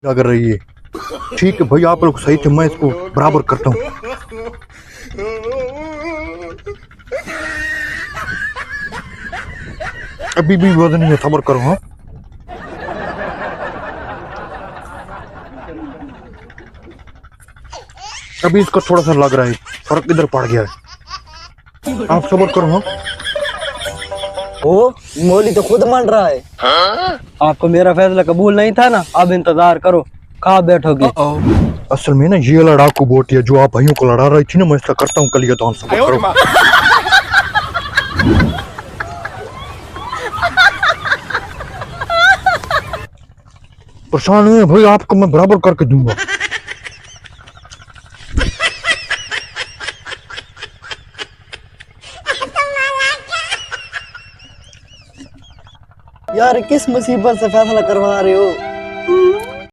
क्या कर रही है? ठीक है भाई, आप लोग सही थे, मैं इसको बराबर करता हूँ। अभी भी वजन नहीं है, सब्र करो। हाँ, अभी इसको थोड़ा सा लग रहा है, फर्क इधर पड़ गया है। आप सब्र करो। हाँ, ओ मौली तो खुद मान रहा है। आपको मेरा फैसला कबूल नहीं था ना, अब इंतजार करो, कहाँ बैठोगे? असल में ना ये लड़ाकू बोट है जो आप भाइयों को लड़ा रही थी ना, मैं इसका करता हूँ कल ये दान। सब्र करो। परेशान नहीं है भाई, आपको मैं बराबर करके दूंगा। यार किस मुसीबत से फैसला करवा रहे हो?